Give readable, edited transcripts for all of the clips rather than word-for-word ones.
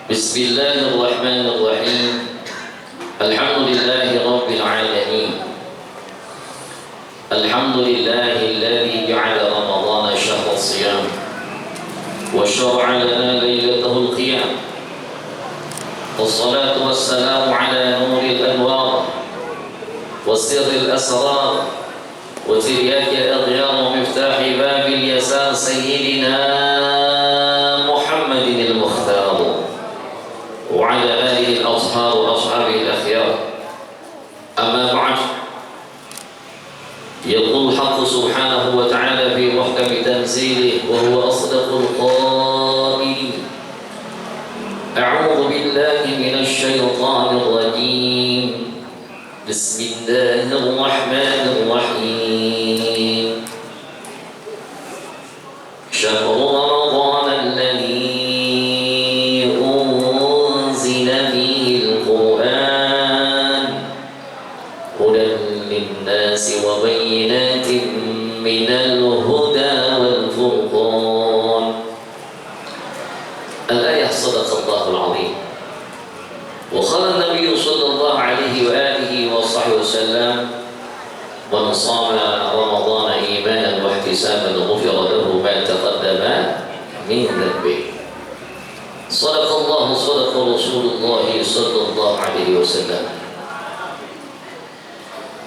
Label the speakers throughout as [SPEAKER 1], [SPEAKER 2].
[SPEAKER 1] Bismillahirrahmanirrahim. Alhamdulillahi rabbil alamin. Alhamdulillahilladzi ja'ala ramadhana syahra shiyam wa syara'a lana lailatal qiyam. Wassalatu wassalamu ala nuril anwar wa sirril asrar wa tiryaki aghyar wa miftahi babil yasar sayyidina Muhammadin al-Mukhtar وعلى آله الأطهار وأصحابه الأخيار. أما بعد، يقول الحق سبحانه وتعالى في محكم تنزيله وهو أصدق القائلين: أعوذ بالله من الشيطان الرجيم، بسم الله الرحمن الرحيم. شهر رمضان الذي وبينات من الهدى والفرقان. الآية صدق الله العظيم. وقال النبي صلى الله عليه وآله وصحبه وسلم: من صام رمضان إيمانا واحتسابا غفر له ما تقدم من ذنبه. صدق الله صدق رسول الله صلى الله عليه وسلم.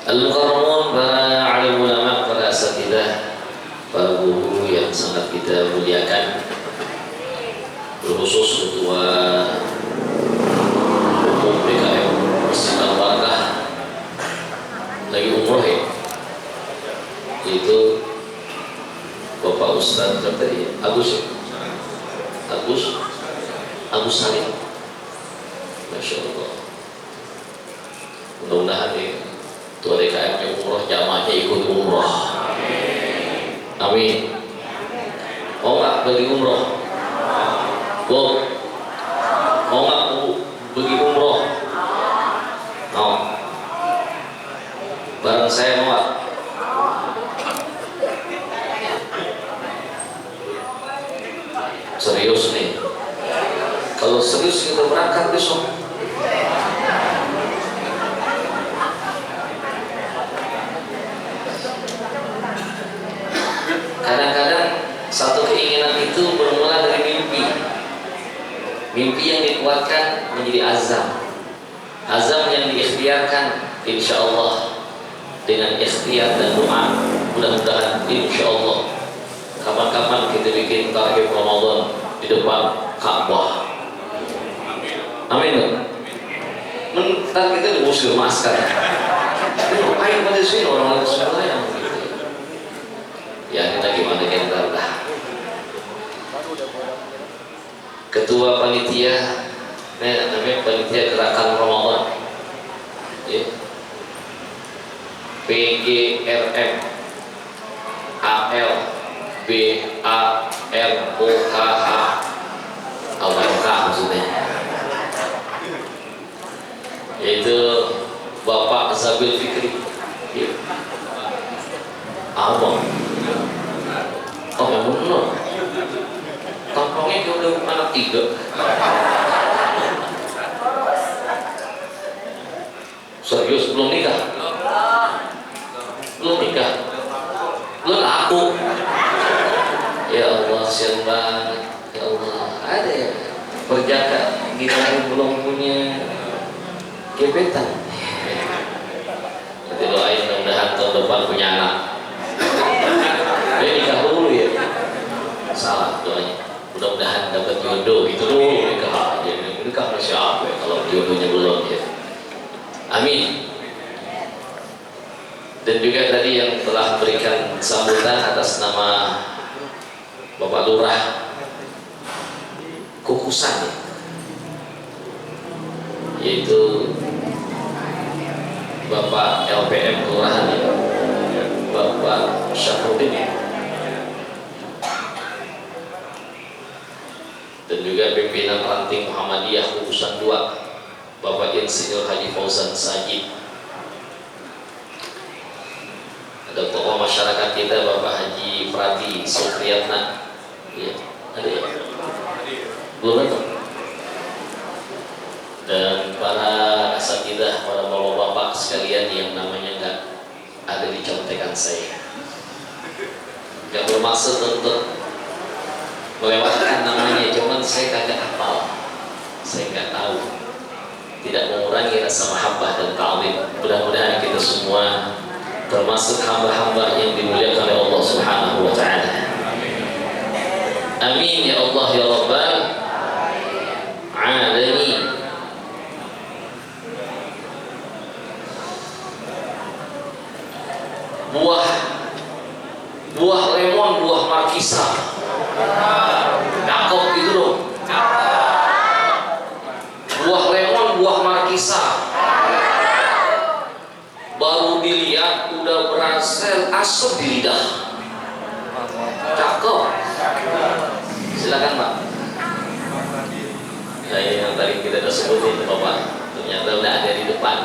[SPEAKER 1] Al-Mukarramun, para alim ulama, para asatidzah, para guru yang sangat kita muliakan, terkhusus ketua umum PKM Masjid Al-Barakah lagi umroh ya, yaitu Bapak Ustadz tadi Agus Salim, Masya Allah. Mudah-mudahan ya Ketua DKM yang umroh jamaahnya ikut umroh. Amin. Mau nggak pergi umroh? Mau nggak pergi umroh? Mau. Bareng saya mau nggak? Serius nih. Kalau serius kita berangkat besok. Kadang-kadang satu keinginan itu bermula dari mimpi. Mimpi yang dikuatkan menjadi azam. Azam yang diikhtiarkan, insya Allah dengan ikhtiar dan doa, mudah-mudahan insya Allah kapan-kapan kita bikin tarhib Ramadan di depan Ka'bah. Amin. Ntar kita diusir masker. Ngapain pada sini orang-orang semua yang ya kita gimana kita lah. Ketua panitia, namanya panitia gerakan Ramadan, ya. PGRM ALBAROKH Al-Barakah maksudnya, yaitu Bapak Zabil Fikri, ya. Abang. Oh yang benar. Tampangnya dia udah anak 3. Serius belum nikah? Belum nikah? Belum aku. Ya Allah, sial banget. Ya Allah, ada ya perjaka kita belum punya gebetan. Nanti doain mudah-mudahan tahun depan punya anak. Dia nikah dulu ya, salah doanya. Mudah-mudahan dapat jodoh itu dulu nikah aja. Nikah sama siapa ya kalau jodohnya belum ya. Amin. Dan juga tadi yang telah berikan sambutan atas nama Bapak Lurah Kukusan ya, yaitu Bapak LPM Kelurahan ya, Bapak Syafruddin ya. Dan juga pimpinan ranting Muhammadiyah Kukusan 2 Bapak Insinyur Haji Fauzan Sajid. Ada tokoh masyarakat kita Bapak Haji Prati Supriyatna ya, ada ya? Belum datang? Alhamdulillah para bapak-bapak sekalian yang namanya nggak ada di contekan saya. Nggak bermaksud untuk melewatkan namanya, cuman saya kagak hafal, saya nggak tahu. Tidak mengurangi rasa mahabbah dan ta'zim. Mudah-mudahan kita semua termasuk hamba-hamba yang dimuliakan oleh Allah Subhanahu wa Ta'ala. Amin ya Allah ya Rabbal Alamin. Buah lemon, buah markisa, cakep gitu loh. Buah lemon, buah markisa, baru dilihat udah berhasil asap di lidah. Cakep. Silakan Pak. Nah, yang tadi kita sudah sebutin Bapak, ternyata udah ada di depan.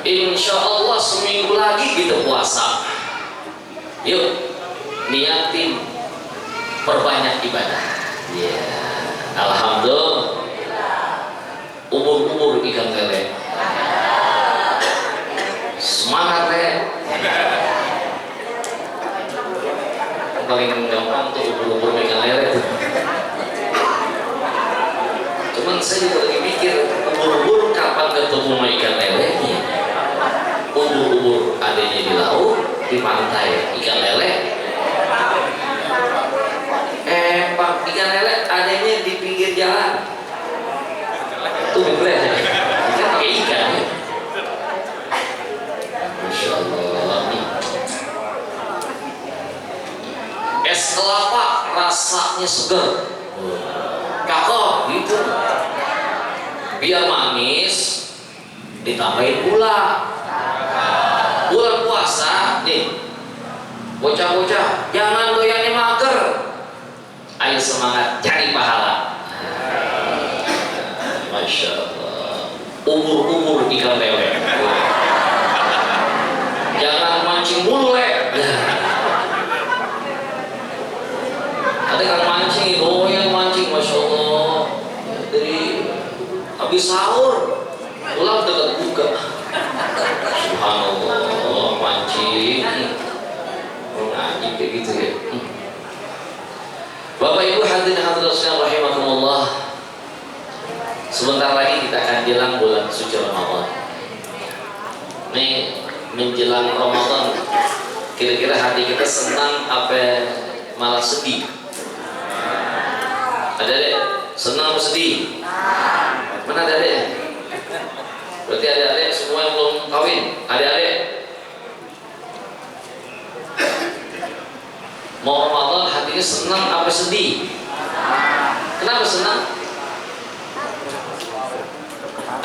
[SPEAKER 1] Insya Allah seminggu lagi kita puasa. Yuk niatin perbanyak ibadah. Ya, alhamdulillah. Umur ikan lele. Semangat ya. Paling gampang tuh umur ikan lele. Cuman saya juga lagi mikir umur kapan ketemu ikan lele. Umur adanya di laut, di pantai ikan lele. Pak, ikan lele adanya di pinggir jalan. Tuh boleh ya. Ikan pakai ikan ya. Masya Allah. Es kelapa rasanya segar. Cakep gitu. Biar manis ditambahin gula. Bulan puasa nih, bocah-bocah jangan doyannya mager. Ayo semangat cari pahala. Masya Allah. Umur ikan lele. Jangan mancing mulu le. Ada kan mancing, yang mancing, Masya Allah. Dari habis sahur pulang dekat buka. Subhanallah, mancing. Ngaji kayak gitu ya. Bapak Ibu hadirin hadirat sekalian rahimakumullah. Sebentar lagi kita akan jelang bulan suci Ramadan. Ini menjelang Ramadan, kira-kira hati kita senang apa malah sedih? Ada deh, senang atau sedih? Mana ada deh? Berarti adik-adik semua yang belum kawin, adik-adik mau Ramadan hatinya senang apa sedih? Kenapa senang?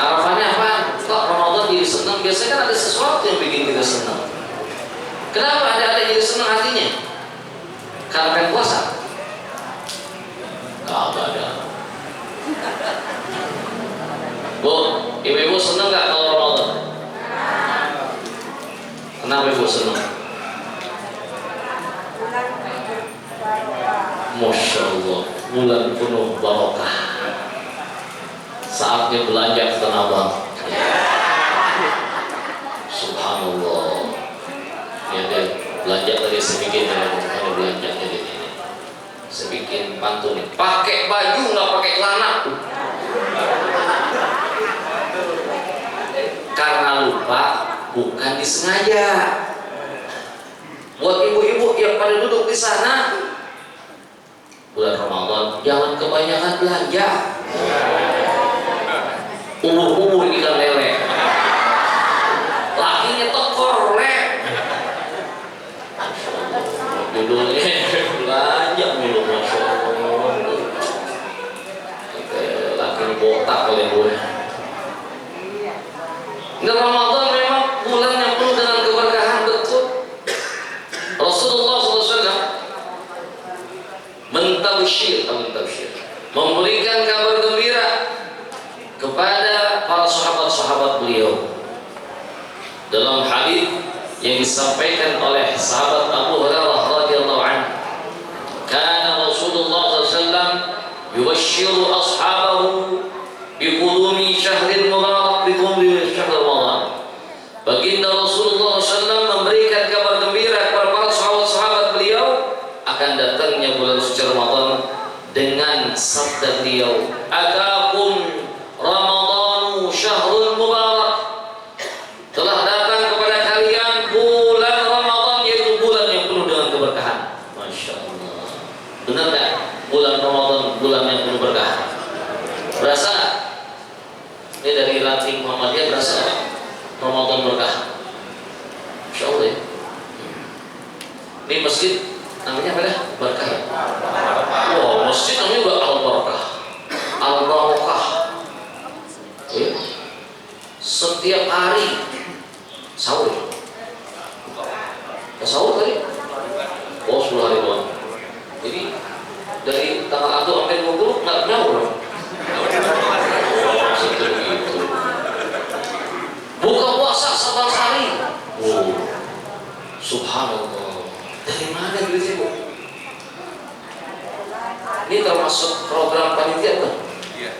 [SPEAKER 1] Arafannya apa? Kok Ramadan jadi senang? Biasanya kan ada sesuatu yang bikin kita senang. Kenapa adik-adik jadi senang hatinya? Karena kan puasa? Kagak ada. Bu, ibu-ibu senang gak kalau Ramadan? Kenapa ibu senang? Masya Allah, bulan penuh barokah. Saatnya belanja ke Tanah Abang. Subhanallah. Ya deh, belanja tadi sedikit mana belanjanya ini. Sedikit pantun. Pakai baju nggak pakai celana. Karena lupa, bukan disengaja. Buat ibu-ibu yang pada duduk di sana, bulan Ramadan jangan kebanyakan belanja. Umur ikan lele, lakinya tekor le. Judulnya belanja mulu, Masya Allah. Lakinya botak oleh gue. Nah, Ramadan memang bulan yang penuh dengan keberkahan, betul. Rasulullah SAW mentabsyir, memberikan kabar gembira kepada para sahabat-sahabat beliau. Dalam hadis yang disampaikan oleh sahabat Abu Hurairah radhiyallahu anhu, kana Rasulullah SAW yubashshir yubashshiru ashabahu biqudumi syahril mubarak biqudumi syahr Ramadan. Baginda Rasulullah SAW memberikan kabar gembira kepada para sahabat-sahabat beliau akan datangnya bulan suci Ramadan dengan sabda beliau, "Atakum Ramadanu syahrul mubarak." Telah datang kepada kalian bulan Ramadan, yaitu bulan yang penuh dengan keberkahan. Masya Allah. Benar tak? Bulan Ramadan, bulan yang penuh berkah. Berasa? Ini dari ranting Muhammadiyah, berasa tak? Ramadan berkah. Masya Allah ya. Ini masjid namanya apa dah? Berkah. Wow, masjid namanya juga Al-Barakah, Al-Barakah. Ya. Setiap hari sahur. Sahur tadi? Oh, 10 hari doang. Jadi dari tanggal 1 sampai 20 nggak nyaur. Segitu. Buka puasa 11 hari. Oh, subhanallah. Dari mana duitnya, Bu? Ini termasuk program panitia kan? Iya.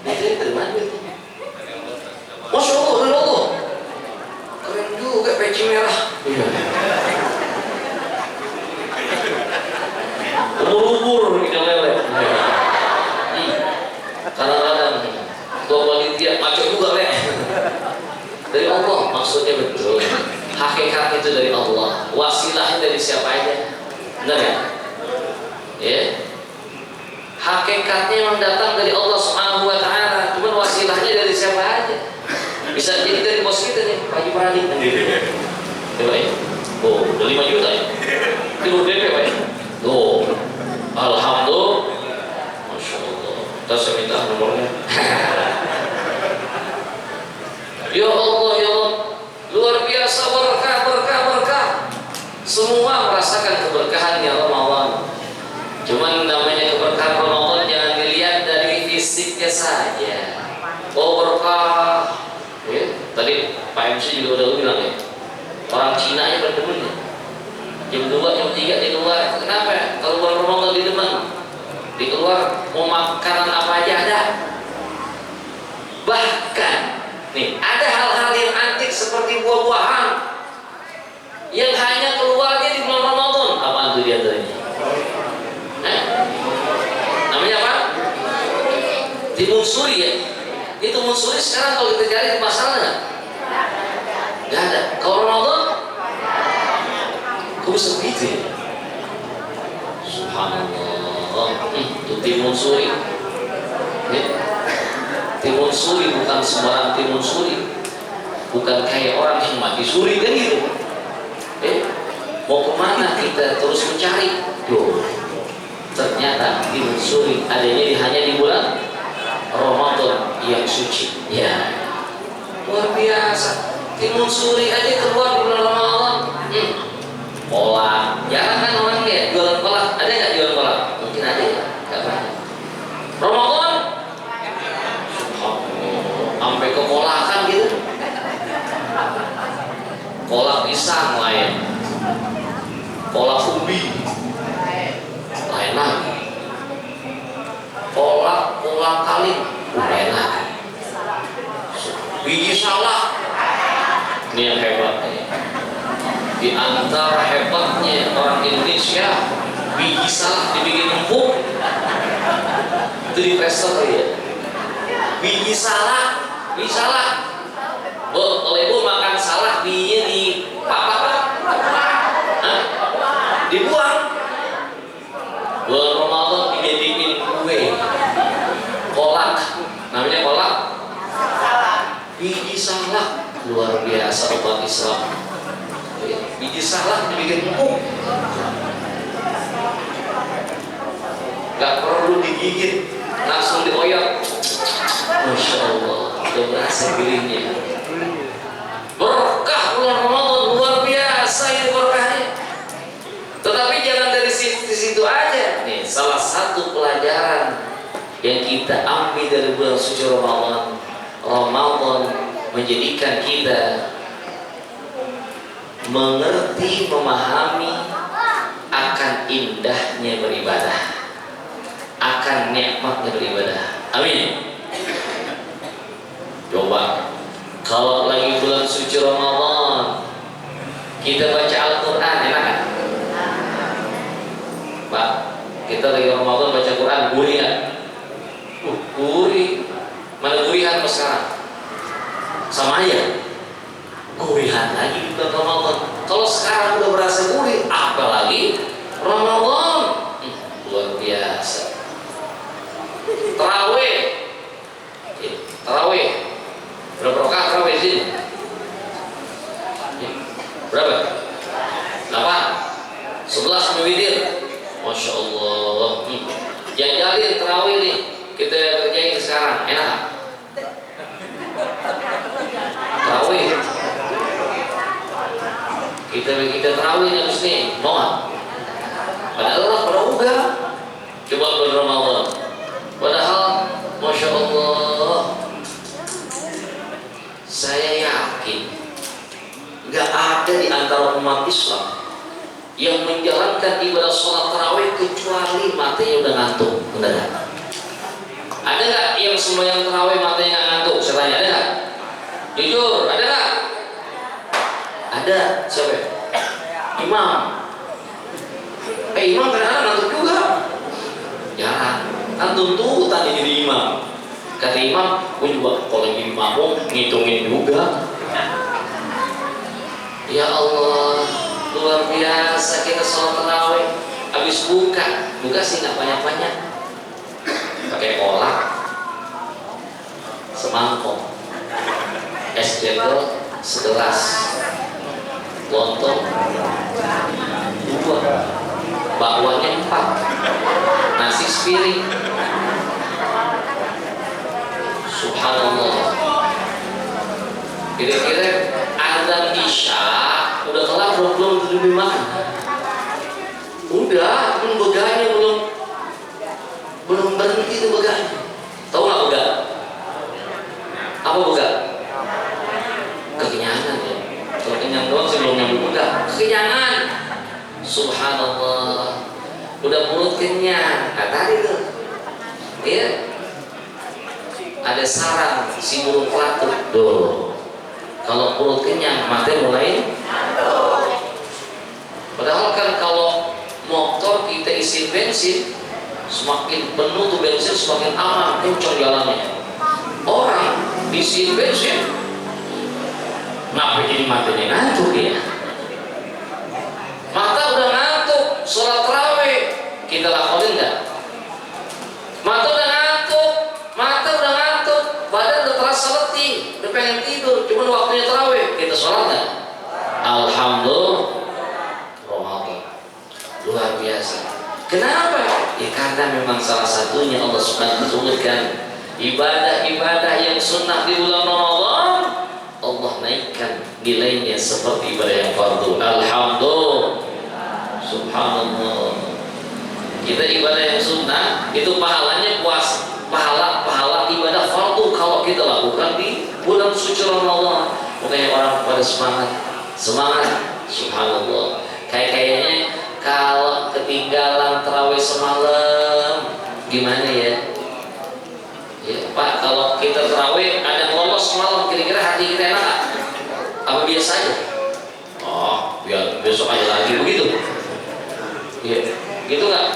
[SPEAKER 1] Ini dari mana duitnya? Masya Allah, dari Allah. Keren juga peci merah. Iya. Umur-umur ikan lele. Kadang-kadang tua panitia macam juga leh. Dari Allah, maksudnya betul. Hakikat itu dari Allah. Wasilahnya dari siapa aja? Benar ya? Ya. Hakikatnya memang datang dari Allah Subhanahu wa taala, cuma wasilahnya dari siapa aja. Bisa jadi dari bos kita nih, Pak Haji Pradik kan gitu. Coba ya. Oh, udah 5 juta ya. Itu DP Pak ya. Oh. Alhamdulillah. Masya Allah. Kita saya minta nomornya. Ya Allah, ya Allah. Luar biasa berkah. Semua merasakan keberkahannya Ramadan. Cuman namanya keberkahan Ramadan jangan dilihat dari fisiknya saja. Oh berkah. Ya, tadi Pak MC juga udah bilang ya. Orang Cina aja berdemen ya. Jam 2, jam 3 di luar. Kenapa? Kalau bulan Ramadan di depan, di luar mau makanan apa aja ada. Bahkan nih ada hal-hal yang antik seperti buah-buahan yang hanya keluarnya di bulan Ramadan. Apaan tuh diantaranya? Namanya apa? Timun suri ya. Itu timun suri sekarang kalau kita cari di pasaran nggak ada. Kalau Ramadan kok bisa begitu ya? Subhanallah. Itu timun suri ya. Timun suri bukan sembarang timun suri, bukan kayak orang yang mati suri kan gitu. Mau kemana kita terus mencari? Tuh, ternyata timun suri adanya hanya di bulan Ramadan yang suci. Ya, luar biasa. Timun suri aja keluar di bulan Ramadan. Kolak, jarang kan orangnya jualan kolak. Ada nggak jualan kolak? Mungkin ada ya, nggak banyak. Ramadan sampai ke kolakan gitu. Kolak pisang lain, kolak ubi lain lagi, kolak kaling lain lagi, biji salak. Ini yang hebat nih. Di antara hebatnya orang Indonesia, biji salak dibikin empuk. Itu di Preston ya. Biji salak. Bu, kalau ibu makan salak bijinya di apa? Dibuang. Bulan Ramadan dijadiin kue. Kolak. Namanya kolak. Biji salak. Luar biasa umat Islam. Biji salak dibikin empuk. Gak perlu digigit, langsung dioyak. Masya Allah, udah berasa gilingnya. Berkah bulan Ramadan luar biasa ini berkahnya. Tetapi jangan dari situ aja. Nih, salah satu pelajaran yang kita ambil dari bulan suci Ramadan menjadikan kita mengerti, memahami akan indahnya beribadah, akan merasakan nikmatnya beribadah. Amin. Coba kalau lagi bulan suci Ramadan kita baca Al-Quran, enak kan? Pak, kita lagi Ramadan baca Quran, gurih kan? Gurih. Mana gurihan pas sekarang? Sama aja. Gurihan lagi di bulan Ramadan. Kalau sekarang udah berasa gurih, apalagi Ramadan. Luar biasa. Tarawih. Tarawih. Berapa rakaat tarawih di sini? Berapa? 8. 11 witir. Masya Allah. Jajalin tarawih nih. Kita kerjain sekarang. Enak? Tarawih. Kita tarawih habis nih. Mau nggak? Padahal orang pada udah. Coba bulan Ramadan. Padahal, Masya Allah, saya yakin nggak ada di antara umat Islam yang menjalankan ibadah sholat tarawih kecuali matanya udah ngantuk. Benar nggak? Ada nggak yang semua yang tarawih matanya nggak ngantuk? Saya tanya, ada nggak? Jujur, ada nggak? Ada. Siapa? Imam. Imam kadang-kadang ngantuk juga. Jarang. Kan tuntutan jadi imam. Kata imam, gue juga kalau jadi makmum ngitungin juga. Ya Allah, luar biasa kita sholat tarawih. Habis buka sih nggak banyak-banyak. Pakai kolak, semangkok, es cendol segelas, lontong 2, bakwanya 4, nasi sepiring. Subhanallah. Kira-kira azan isya udah kelar belum makan? Udah, cuman beganya belum berhenti itu beganya. Tahu nggak bega? Apa bega? Kekenyangan ya. Kalau kenyang doang sih belum nyampe bega. Kekenyangan. Subhanallah. Udah mulut kenyang. Nah, tadi tuh. Iya. Ada sarang si burung pelatuk. Tuh. Kalau perut kenyang, mata mulai. Padahal kan kalau motor kita isi bensin, semakin penuh tuh bensin semakin aman, kencang jalannya. Orang isi bensin, ngapa jadi matanya ngantuk ya? Mata udah ngantuk, sholat tarawih kita lakuin nggak? Mata udah ngantuk, badan udah terasa letih, udah pengen tidur, cuman waktunya tarawih kita sholat nggak? Alhamdulillah. Luar biasa. Kenapa? Ya karena memang salah satunya Allah Subhanahu wa ta'ala ibadah-ibadah yang sunnah di bulan Ramadan Allah naikkan nilainya seperti ibadah yang fardu. Alhamdulillah. Subhanallah. Kita ibadah yang sunnah itu pahalanya pahala ibadah fardu kalau kita lakukan di bulan suci Ramadan. Makanya orang pada semangat. Subhanallah. Kayaknya kalau ketinggalan tarawih semalam gimana ya? Ya Pak, kalau kita tarawih ada lolos semalam, kira-kira hati kita enak gak? Apa biasa aja? Oh, biar besok aja lagi begitu. Iya, gitu nggak?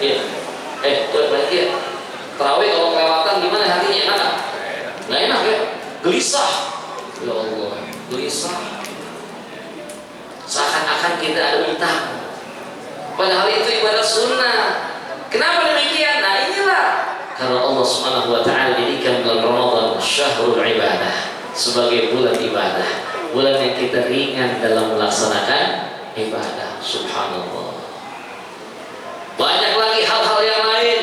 [SPEAKER 1] Iya. Coba balik ya. Tarawih kalau kelewatan gimana hatinya, enak gak? Nggak enak ya? Gelisah. Ya Allah, gelisah. Seakan-akan kita ada utang. Padahal itu ibadah sunnah. Kenapa demikian? Nah inilah karena Allah Subhanahu wa ta'ala jadikan bulan Ramadan syahrul ibadah, sebagai bulan ibadah, bulan yang kita ringan dalam melaksanakan ibadah. Subhanallah. Banyak lagi hal-hal yang lain,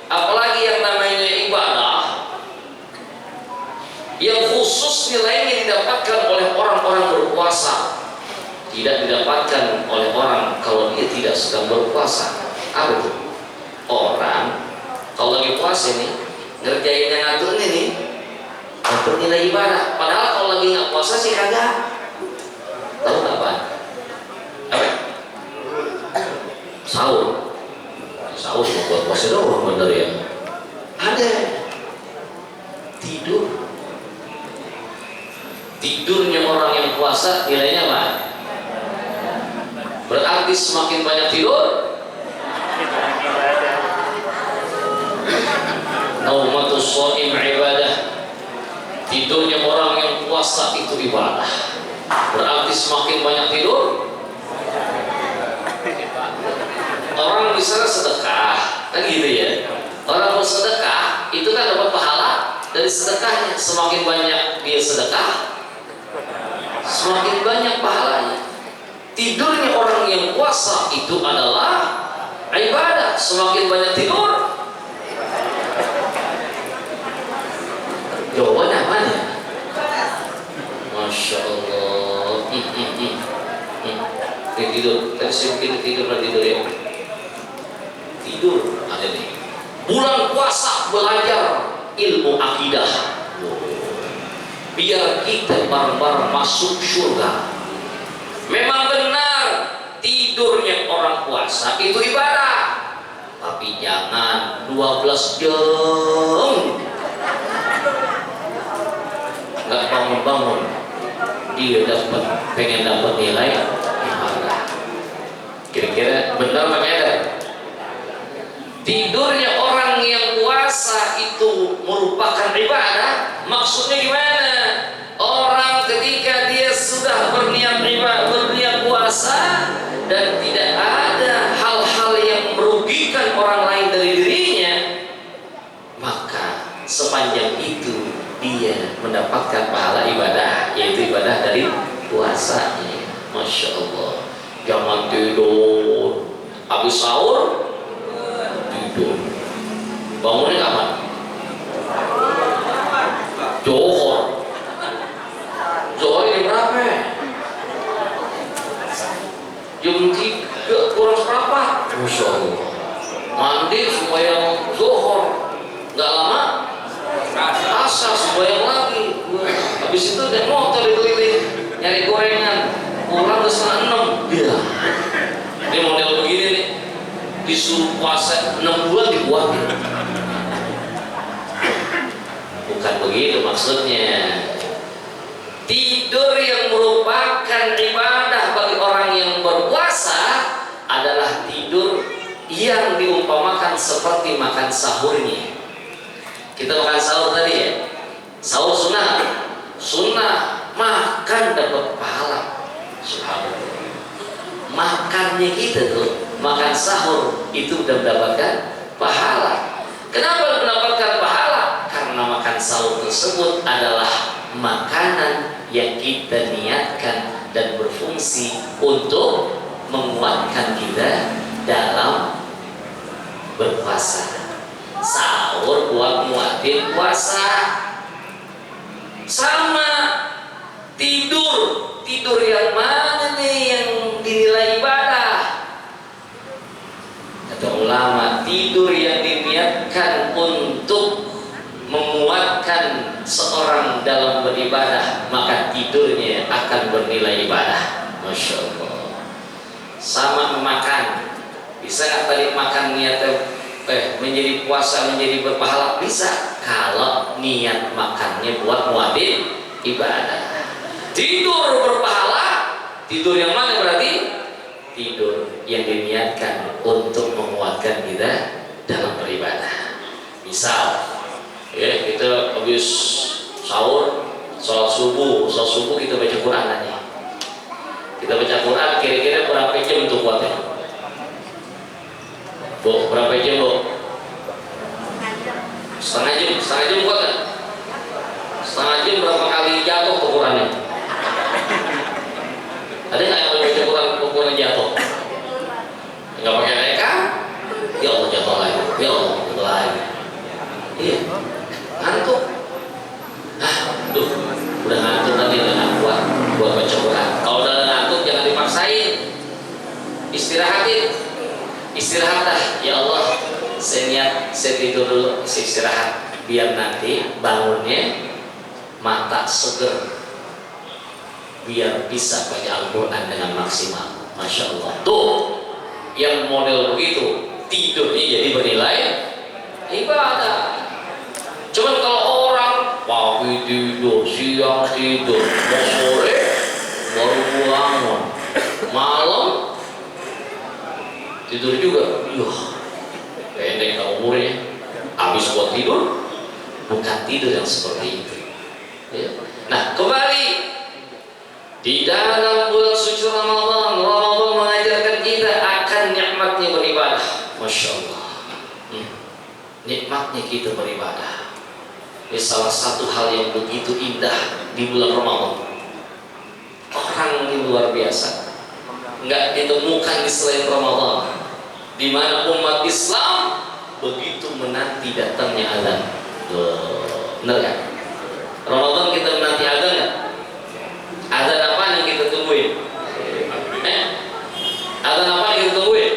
[SPEAKER 1] apalagi yang namanya ibadah yang khusus nilainya didapatkan oleh orang-orang berpuasa, tidak didapatkan oleh orang kalau dia tidak sedang berpuasa. Apa itu? Orang kalau lagi puasa nih ngerjain yang ngatur ini ngatur nilai ibadah, padahal kalau lagi nggak puasa sih kagak. Tahu nggak apa? Sahur mau buat puasa puasa doang bener ya. Ada tidur. Tidurnya orang yang puasa nilainya apa? Berarti semakin banyak tidur, naumatus shaim ibadah. Tidurnya orang yang puasa itu ibadah. Berarti semakin banyak tidur, orang bisa sedekah, kan gitu ya. Orang bersedekah itu kan dapat pahala dari sedekahnya. Semakin banyak dia sedekah, semakin banyak pahalanya. Tidurnya orang yang puasa itu adalah ibadah. Semakin banyak tidur, jawabannya apa ya? Masya Allah. Tidur, tadi saya tidur ya. Tidur ada nih. Bulan puasa belajar ilmu akidah, biar kita bareng-bareng masuk surga. Memang benar tidurnya orang puasa itu ibadah, tapi jangan 12 jam nggak bangun-bangun dia pengen dapat nilai ibadah. Kira-kira benar makanya tidurnya orang yang puasa itu merupakan ibadah. Maksudnya gimana? Orang ketika dia sudah berniat ibadah, berniat puasa, dan tidak ada hal-hal yang merugikan orang lain dari dirinya, maka sepanjang itu dia mendapatkan pahala ibadah, yaitu ibadah dari puasanya. Masya Allah. Jangan tidur habis sahur tidur, bangunnya kapan? Johor ini berapa? Jam 3 kurang seperempat. Masya Allah. Mandi sembahyang Johor, nggak lama asar sembahyang lagi. Habis itu dia motor dikeliling nyari gorengan, pulang ke 5:30. Iya. Ini model begini nih, disuruh puasa 6 bulan dibuatin. Bukan begitu maksudnya. Tidur yang merupakan ibadah bagi orang yang berpuasa adalah tidur yang diumpamakan seperti makan sahurnya. Kita makan sahur tadi ya, sahur sunnah, makan dapat pahala. Subhanallah. Makannya kita tuh, makan sahur itu udah mendapatkan pahala. Kenapa mendapatkan pahala? Karena makan sahur tersebut adalah makanan yang kita niatkan dan berfungsi untuk menguatkan kita dalam berpuasa. Sahur buat nguatin puasa. Sama tidur yang mana nih yang dinilai ibadah? Kata ulama, tidur yang diniatkan untuk menguatkan seorang dalam beribadah, maka tidurnya akan bernilai ibadah. Masya Allah. Sama makan, bisa nggak tadi makan niatnya menjadi puasa, menjadi berpahala? Bisa, kalau niat makannya buat muatin ibadah. Tidur berpahala, tidur yang mana berarti? Tidur yang diniatkan untuk menguatkan kita dalam beribadah. Misal ya, kita habis sahur, sholat subuh kita baca Quran aja. Kita baca Quran kira-kira berapa jam untuk kuatnya? Bu, berapa jam bu? Setengah jam kuat kan? Setengah jam berapa kali jatuh ke Qurannya? Ada nggak yang baca Quran jatuh? Nggak pakai reka? Ya Allah jatuh lagi, ya Allah jatuh lagi. Iya, ngantuk. Udah ngantuk nanti udah nggak kuat buat baca Quran. Kalau udah ngantuk jangan dipaksain, istirahat dah. Ya Allah, saya tidur dulu, saya istirahat biar nanti bangunnya mata seger, biar bisa baca Al-Quran dengan maksimal. Masya Allah. Tuh yang model begitu tidurnya jadi bernilai ibadah. Cuman kalau orang pagi tidur, siang tidur, mau sore baru bangun, malam tidur juga, pendek umurnya, habis buat tidur. Bukan tidur yang seperti itu ya. Nah kembali di dalam bulan suci Ramadan mengajarkan kita akan nikmatnya beribadah. Masya Allah, nikmatnya kita beribadah. Ini salah satu hal yang begitu indah di bulan Ramadan. Orang ini luar biasa, nggak ditemukan di selain Ramadan, di mana umat Islam begitu menanti datangnya azan. Benar kan? Ramadan kita menanti azan nggak? Azan apa yang kita tungguin? Azan apa yang kita tungguin?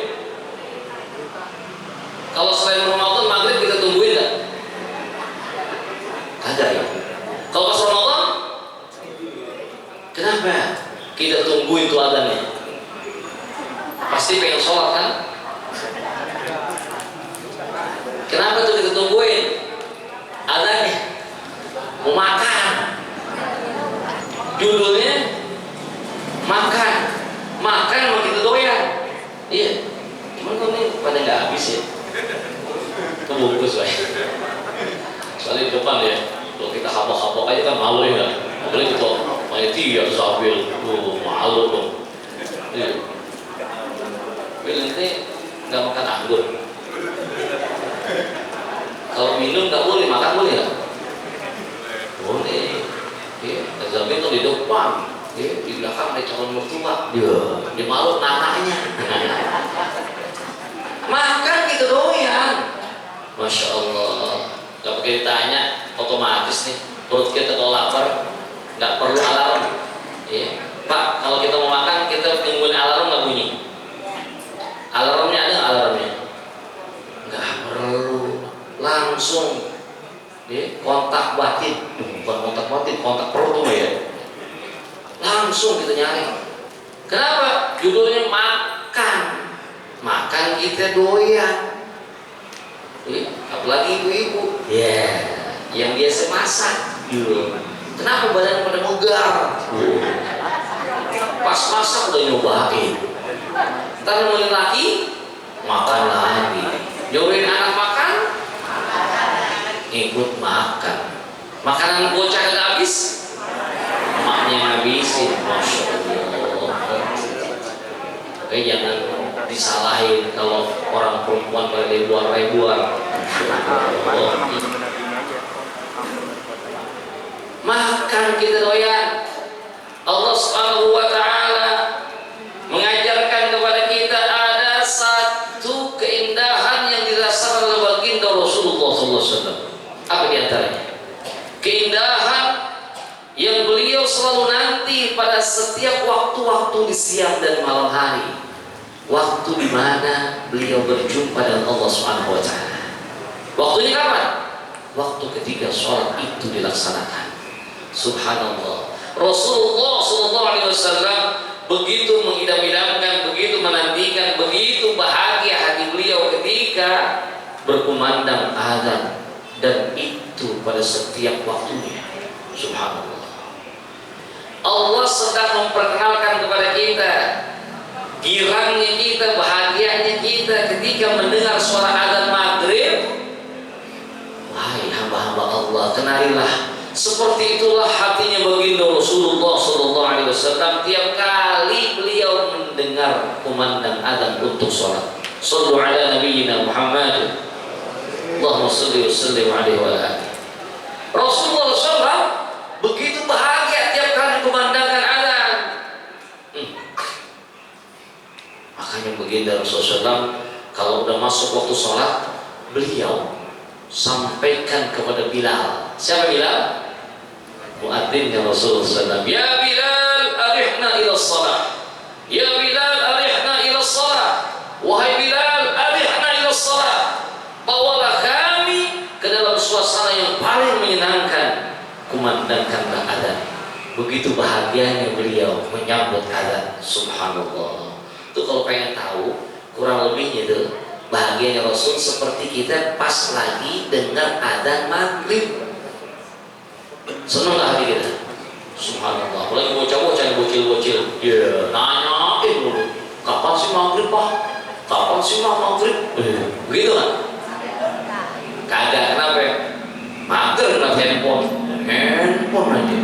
[SPEAKER 1] Kalau selain Ramadan maghrib kita tungguin nggak? Kagak ya. Kalau pas Ramadan, kenapa kita tungguin tuh azannya? Pasti pengen sholat kan? Kenapa tuh kita tungguin azannya? Mau makan, judulnya makan mau kita doyan. Iya, cuman kok ini pada nggak habis ya, kebungkus lah. Soalnya di depan ya, kalau kita habok-habok aja kan malu ya, apalagi kita panitia sambil malu dong. Iya, nanti nggak makan anggur. Kalau minum nggak boleh, makan boleh nggak? Boleh. Ya, Zamin tuh di depan, ya, di belakang ada calon mertua. Dia malu nanaknya. Makan gitu doyan. Masya Allah. Gak pakai ditanya, otomatis nih perut kita kalau lapar nggak perlu alarm. Ya. Pak, kalau kita mau makan kita tungguin alarm nggak bunyi? Alarmnya ada nggak alarmnya? Nggak perlu, langsung. Kontak batin, bukan kontak batin, kontak perut tuh ya. Langsung kita nyari. Kenapa? Judulnya makan. Makan kita doyan. Apalagi ibu-ibu, yang biasa masak. Kenapa badan pada megar? Pas masak udah nyobain. Ntar nemuin lagi, makan lagi. Nyobain anak makan, ikut makan. Makanan bocah gak habis, emaknya ngabisin. Masya Allah. Oke, jangan disalahin kalau orang perempuan pada ribuan. Makan kita doyan. Allah Subhanahu wa ta'ala mengajarkan kepada kita ada satu keindahan yang dirasakan oleh baginda Rasulullah SAW. Apa diantaranya? Keindahan yang beliau selalu nanti pada setiap waktu-waktu di siang dan malam hari. Waktu di mana beliau berjumpa dengan Allah Subhanahu wa ta'ala. Waktunya kapan? Waktu ketika sholat itu dilaksanakan. Subhanallah. Rasulullah SAW begitu mengidam-idamkan, begitu menantikan, begitu bahagia hati beliau ketika berkumandang azan. Dan itu pada setiap waktunya. Subhanallah. Allah sedang memperkenalkan kepada kita girangnya kita, bahagianya kita ketika mendengar suara azan maghrib. Wahai hamba-hamba Allah, kenalilah seperti itulah hatinya baginda Rasulullah SAW tiap kali beliau mendengar kumandang azan untuk sholat. Sallu ala nabiyyina Muhammad. Allahumma salli wa sallim alaihi wa alihi. Rasulullah SAW begitu bahagia tiap kali kumandangkan azan. Makanya baginda Rasulullah SAW kalau udah masuk waktu sholat, beliau sampaikan kepada Bilal. Siapa Bilal? Muadzinnya Rasulullah SAW. Ya Bilal, arihna ila shalah. Ya Bilal, arihna ila shalah. Wahai Bilal, arihna ila shalah. Bawalah kami ke dalam suasana yang paling menyenangkan. Kumandangkanlah azan. Begitu bahagianya beliau menyambut azan. Subhanallah. Itu kalau pengen tahu kurang lebihnya itu bahagianya Rasul seperti kita pas lagi dengar adzan maghrib. Senang gak hati kita? Subhanallah. Apalagi bocah-bocah yang bocil-bocil, ya nanyain dulu, kapan sih maghrib pak? Kapan sih maghrib? Begitu kan? Kagak, kenapa? Mager kenapa handphone aja.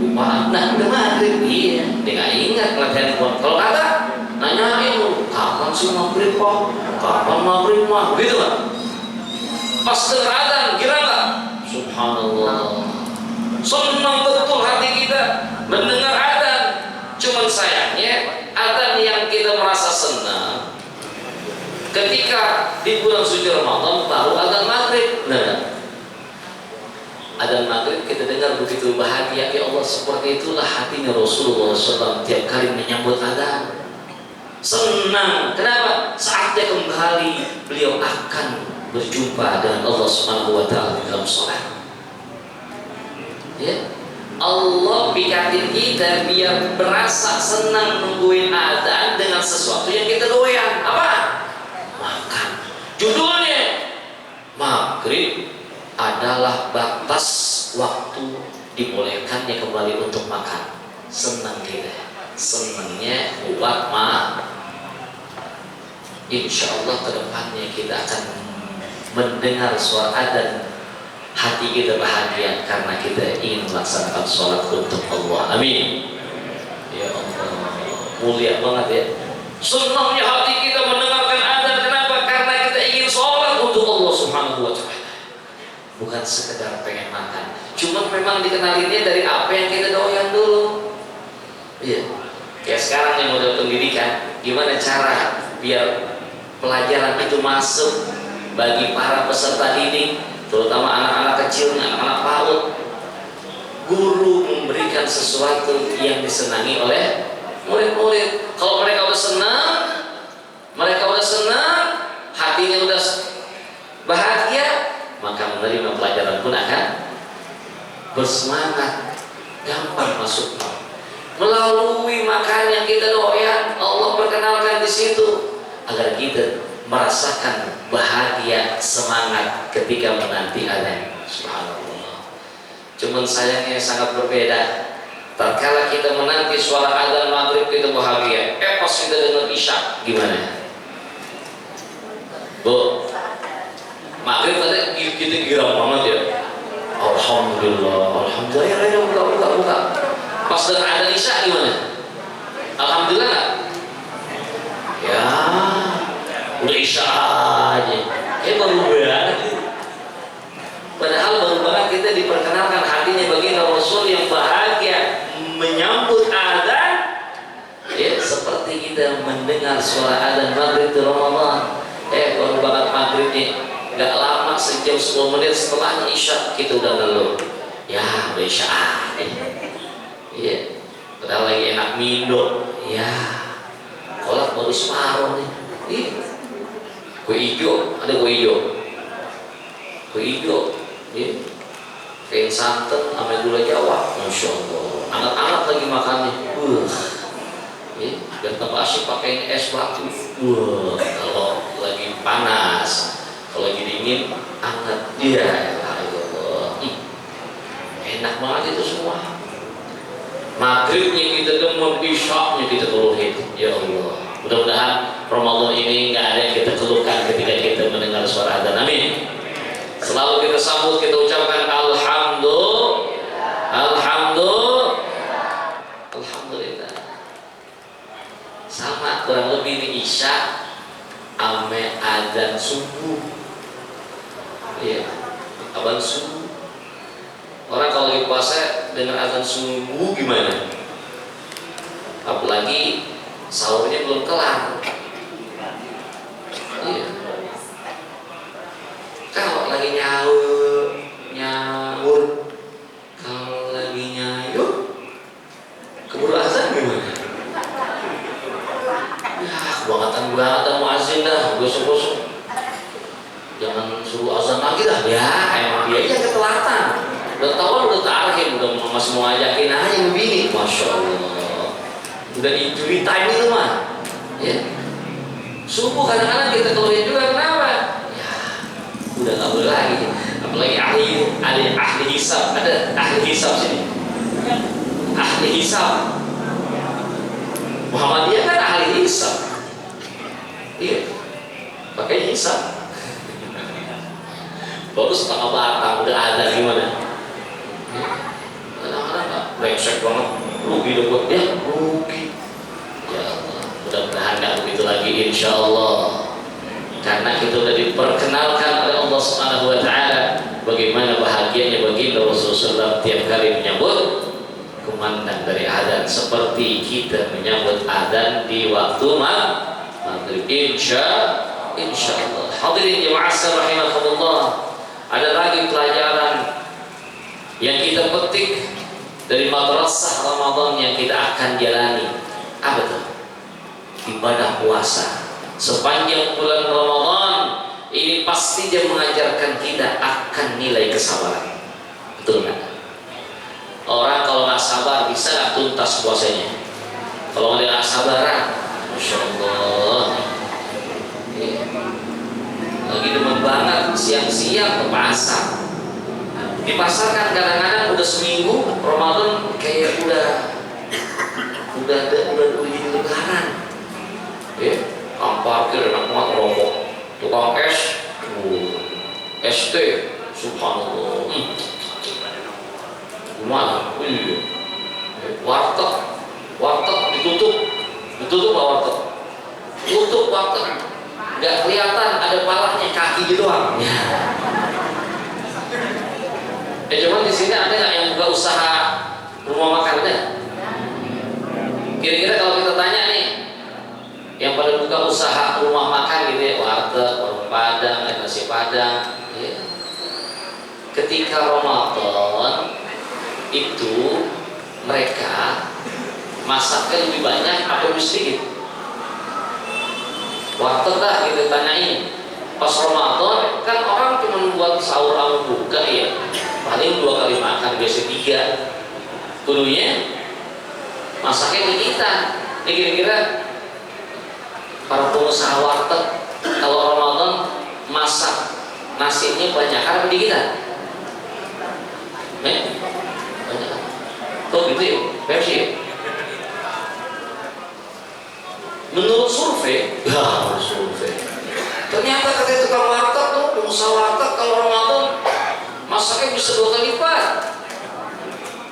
[SPEAKER 1] Lupa, nah udah maghrib, iya. Dia gak ingat ngeliat handphone. Kalau kagak, nanyain dulu, kapan sih maghrib pak? Kapan maghrib mah? Begitu kan? Pas dengar adzan, kira gak? Subhanallah. Senang betul hati kita mendengar adzan. Cuman sayangnya adzan yang kita merasa senang ketika di bulan suci Ramadan baru adzan maghrib. Nah, adzan maghrib kita dengar begitu bahagia, ya Allah, seperti itulah hatinya Rasulullah SAW tiap kali menyambut adzan. Senang. Kenapa? Saatnya kembali beliau akan berjumpa dengan Allah Subhanahu wa taala dalam salat. Ya. Allah bikatin kita biar berasa senang nungguin adzan dengan sesuatu yang kita doyan. Apa? Makan. Judulnya maghrib adalah batas waktu dibolehkannya kembali untuk makan. Senang kita. Senangnya buat insya Allah kedepannya kita akan mendengar suara adzan, hati kita bahagia karena kita ingin melaksanakan sholat untuk Allah. Amin. Ya Allah, mulia banget ya. Senangnya hati kita mendengarkan adzan. Kenapa? Karena kita ingin sholat untuk Allah Subhanahu wa taala. Bukan sekedar pengen makan. Cuma memang dikenalinnya dari apa yang kita doyan dulu. Iya. Kayak sekarang yang model pendidikan, gimana cara biar pelajaran itu masuk bagi para peserta didik, terutama anak-anak kecil, anak-anak PAUD. Guru memberikan sesuatu yang disenangi oleh murid-murid. Kalau mereka udah senang, hatinya udah bahagia, maka menerima pelajaran pun akan bersemangat, gampang masuk. Melalui makan yang kita doyan, Allah perkenalkan di situ agar kita merasakan bahagia, semangat ketika menanti adzan. Subhanallah. Cuman sayangnya sangat berbeda. Tatkala kita menanti suara adzan maghrib kita bahagia. Pas kita dengar isya gimana? Bu, maghrib tadi kita girang banget ya. Alhamdulillah, alhamdulillah, buka. Pas dengar adzan isya gimana? Alhamdulillah nggak? Ya. Udah isya aja, baru banget. Padahal baru banget kita diperkenalkan hatinya baginda Rasul yang bahagia menyambut adzan. Ya, seperti kita mendengar suara adzan maghrib di Ramadan. Baru banget maghribnya, nggak lama, sejam 10 menit setelahnya isya kita udah ngeluh. Ya, udah isya aja. Iya, padahal lagi enak minum. Ya, kolak baru separuh nih. Iya. Kue hijau, ada kue hijau, ya. Kain santan sama gula Jawa, masya Allah. Anget-anget lagi makannya, ya. Dan tambah asyik pakai es batu, kalau lagi panas, kalau lagi dingin, anget. Ya Allah, enak banget itu semua. Maghribnya kita demen, isyaknya kita keluhin, ya Allah. Mudah-mudahan Ramadan ini nggak ada yang kita keluhkan ketika kita mendengar suara adzan. Amin. Selalu kita sambut, kita ucapkan alhamdulillah. Sama kurang lebih ini isya ame adzan subuh. Iya, adzan subuh. Orang kalau lagi puasa dengar adzan subuh gimana? Apalagi sahurnya belum kelar. Iya. Kalau lagi nyawur, kalau lagi nyayur, keburu azan gimana? Ya, kebangetan muazin dah, gosok-gosok. Jangan suruh azan lagi dah. Ya, emang dia aja ketelatan. Udah tahu, udah tarhim, udah masih mau ajakin aja begini. Masya Allah. Udah di time itu mah, ya. Subuh kadang-kadang kita keluhin juga, kenapa? hisab. Ada ahli hisab sini? Ahli hisab. Muhammadiyah kan ahli hisab. Iya, pakai hisab. Baru setengah batang udah ada gimana? Anak-anak nggak brengsek banget, rugi dong buat dia, rugi. Ya Allah, mudah-mudahan nggak begitu lagi, insya Allah. Karena kita sudah diperkenalkan oleh Allah Subhanahu Wa Taala bagaimana bahagianya baginda Rasulullah tiap kali menyambut kumandang dari adzan, seperti kita menyambut adzan di waktu maghrib. Insya Allah. Hadirin jemaah rahimakumullah, ada lagi pelajaran yang kita petik dari madrasah Ramadan yang kita akan jalani. Apa itu? Ibadah puasa. Sepanjang bulan Ramadan ini pasti dia mengajarkan kita akan nilai kesabaran. Betul nggak? Orang kalau nggak sabar bisa nggak tuntas puasanya? Kalau dia nggak sabaran, Masya Allah, lagi demen banget siang-siang ke pasar. Di pasar kan kadang-kadang udah seminggu Ramadan kayak udah lebaran. Ya, tukang parkir enak banget rokok, tukang es, ST, subhanallah. Gimana? Iya. Warteg ditutup Pak warteg. Tutup warteg. Nggak kelihatan ada palanya, kaki gitu doang. Cuman di sini ada nggak yang buka usaha rumah makan ada? Kira-kira kalau kita tanya nih, yang pada buka usaha rumah makan gitu ya, warteg, warung padang, nasi padang, ya. Ketika Ramadan itu mereka masaknya lebih banyak atau lebih sedikit? Warteg dah kita tanyain. Pas Ramadan kan orang cuma buat sahur sama buka ya, paling 2 kali makan, biasa 3. Kudunya masaknya di kita. Ini kira-kira para pengusaha warteg kalau Ramadan masak nasinya banyak kan di kita? Banyak. Kok gitu ya? Versi ya? Menurut survei, ternyata kata tukang warteg tuh, pengusaha warteg kalau Ramadan masaknya bisa 2 kali lipat.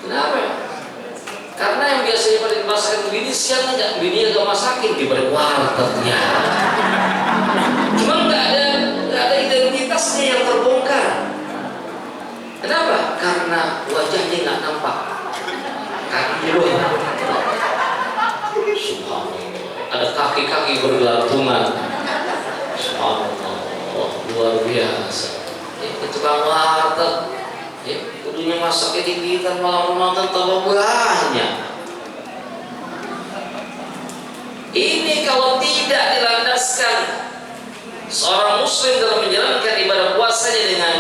[SPEAKER 1] Kenapa ya? Karena yang biasanya pada dimasakin begini siang enggak, bini agak masakin dibalik wartegnya. Cuma nggak ada identitasnya yang terbongkar. Kenapa? Karena wajahnya nggak nampak, kakinya doang. Subhanallah, ada kaki-kaki bergelantungan. Subhanallah, luar biasa. Itu kan warteg. Kudunya masaknya digigitan malam Ramadan tambah banyak. Ini kalau tidak dilandaskan seorang muslim dalam menjalankan ibadah puasanya dengan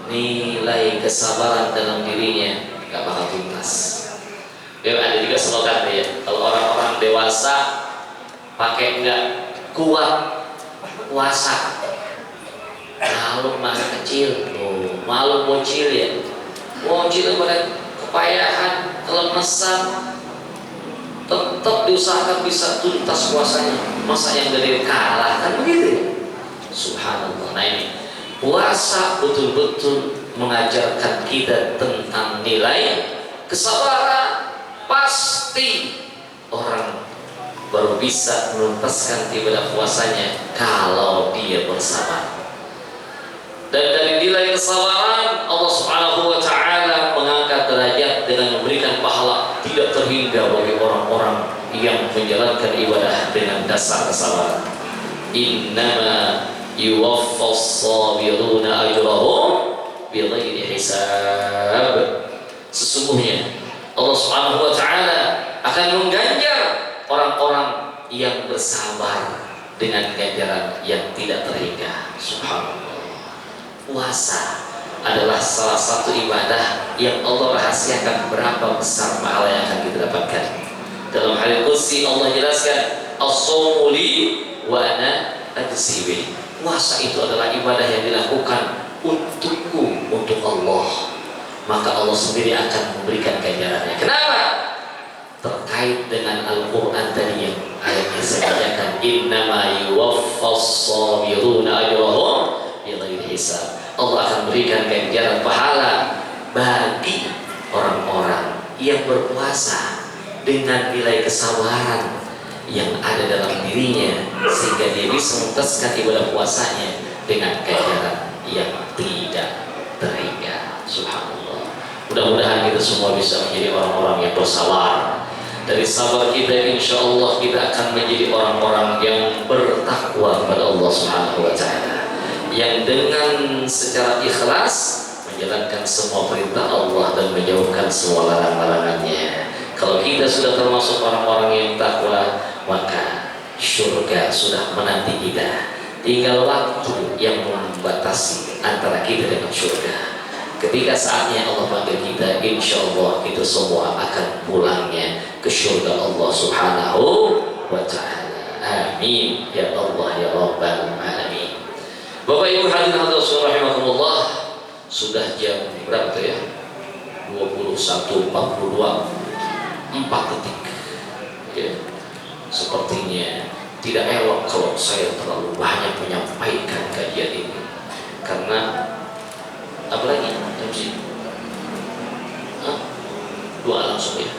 [SPEAKER 1] nilai kesabaran dalam dirinya, gak bakal tuntas. Ya, ada juga slogan ya, kalau orang-orang dewasa pakai nggak kuat puasa, malu masa kecil, malu bocil ya, bocil pada kepayahan, kelemesan, tetap diusahakan bisa tuntas puasanya. Masa yang dari kalah kan begitu? Subhanallah. Nah ini puasa betul-betul mengajarkan kita tentang nilai kesabaran. Pasti orang baru bisa menuntaskan ibadah puasanya kalau dia bersabar. Dan dari nilai kesabaran Allah Subhanahu wa Ta'ala mengangkat derajat dengan memberikan pahala tidak terhingga bagi orang-orang yang menjalankan ibadah dengan dasar kesabaran. Innama yuwaffas sabiruna ajrahum bighairi hisab. Sesungguhnya Allah Subhanahu wa Ta'ala akan mengganjar orang-orang yang bersabar dengan ganjaran yang tidak terhingga. Subhanallah. Puasa adalah salah satu ibadah yang Allah rahasiakan berapa besar pahala yang akan kita dapatkan. Dalam hadits qudsi Allah jelaskan, as-shaumu li wa ana ajzi bih. Puasa itu adalah ibadah yang dilakukan untukku, untuk Allah. maka Allah sendiri akan memberikan ganjarannya. Kenapa? Terkait dengan Al-Quran tadi yang ayatnya saya bacakan, innama yuwaffas sabiruna ajrahum bighairi hisab. Allah akan berikan ganjaran pahala bagi orang-orang yang berpuasa dengan nilai kesabaran yang ada dalam dirinya, sehingga dia bisa menuntaskan ibadah puasanya dengan ganjaran yang tidak terhingga. Subhanallah. Mudah-mudahan kita semua bisa menjadi orang-orang yang bersabar. Dari sabar kita, insya Allah kita akan menjadi orang-orang yang bertakwa kepada Allah Subhanahu wa Ta'ala, yang dengan secara ikhlas menjalankan semua perintah Allah dan menjauhkan semua larang-larangannya. Kalau kita sudah termasuk orang-orang yang takwa, maka surga sudah menanti kita. Tinggal waktu yang membatasi antara kita dengan surga. Ketika saatnya Allah panggil kita, insya Allah kita semua akan pulangnya ke surga Allah Subhanahu wa Ta'ala. Amin ya Allah ya Rabbal Alamin. Bapak Ibu hadirin rahimakumullah, sudah jam berapa tuh ya? 21.42, 4 detik. Ya. Sepertinya tidak elok kalau saya terlalu banyak menyampaikan kajian ini, karena apalagi MC doa langsung ya.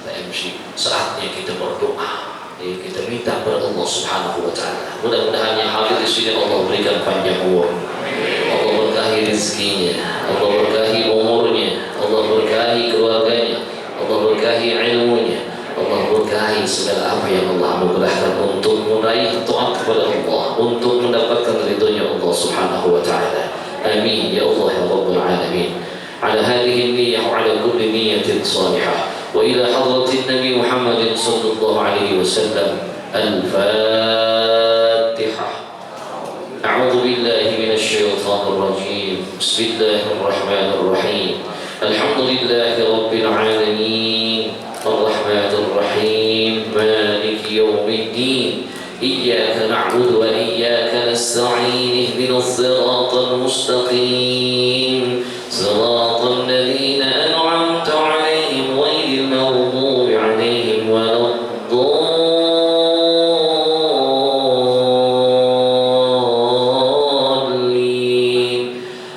[SPEAKER 1] Kata MC, saatnya kita berdoa. Kita minta kepada Allah Subhanahu wa Ta'ala. Mudah-mudahan yang hadir di sini Allah berikan panjang umur, Allah berkahi rezekinya, Allah berkahi umurnya, Allah berkahi keluarganya, Allah berkahi ilmunya, Allah berkahi segala apa yang Allah anugerahkan untuk meraih taat kepada Allah, untuk mendapatkan ridhonya Allah Subhanahu wa Ta'ala. Amin ya Allah ya Rabbal Alamin. Ala hadhihi niyyah wa ala kulli niyyatin salihah. Wa ila hadratin Nabi Muhammad sallallahu alaihi wasallam. Al-Fatihah. A'udzu billahi minasy syaithanir rajim. Bismillahirrahmanirrahim. Alhamdulillahi rabbil alamin. Arrahmanir rahim. Maliki yaumiddin. إياك نعبد وإياك نستعين اهدنا الصراط المستقيم صراط الذين أنعمت عليهم غير المغضوب عليهم ولا الضالين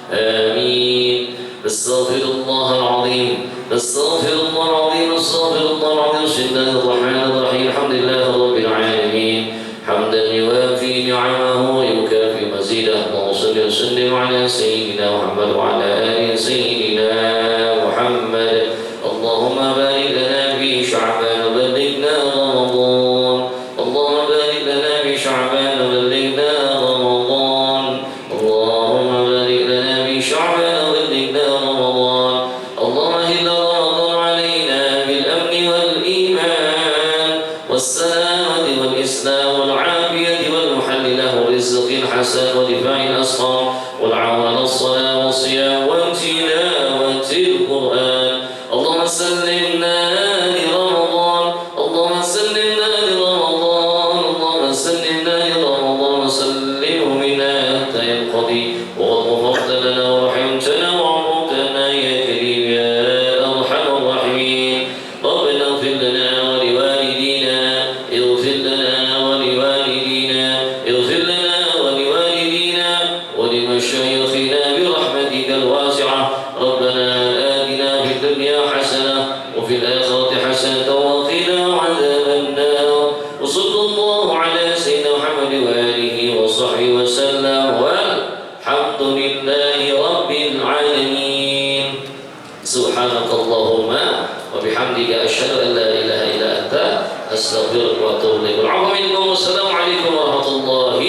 [SPEAKER 1] آمين. أستغفر الله العظيم أستغفر الله العظيم أستغفر الله العظيم. بسم الله الرحمن الرحيم. الحمد لله رب العالمين حمدا يوافي نعمه ويكافي مزيده. اللهم صل وسلم على سيدنا محمد وعلى آل سيدنا محمد. اللهم بارك لنا في شعبان وبلغنا رمضان. اللهم بارك لنا في شعبان وبلغنا رمضان. اللهم بارك لنا في شعبان وبلغنا رمضان. اللهم اهل رمضان علينا بالأمن والإيمان والسلامة والإسلام والعافية والمحل له رزق حسن ودفاع الأسقام والعون الصلاة والصيام وتلاوة القرآن. اللهم سلمنا لرمضان. اللهم سلمنا لرمضان. اللهم سلمنا لرمضان وسلمه منا حتى ينقضي. وقد غفرت لنا ورحمتنا وعفوتنا يا كريم يا أرحم الراحمين. ربنا اغفر لنا ولوالدينا اغفر لنا ولوالدينا اغفر لنا ولوالدينا ولمشايخنا برحمتك الواسعة. ربنا آتنا في الدنيا حسنة وفي الآخرة حسنة وقنا عذاب النار. وصلى الله على سيدنا محمد وآله وصحبه وسلم والحمد لله رب العالمين. سبحانك اللهم وبحمدك أشهد أن لا إله إلا أنت أستغفرك وأتوب إليك. والعفو منكم والسلام عليكم ورحمة الله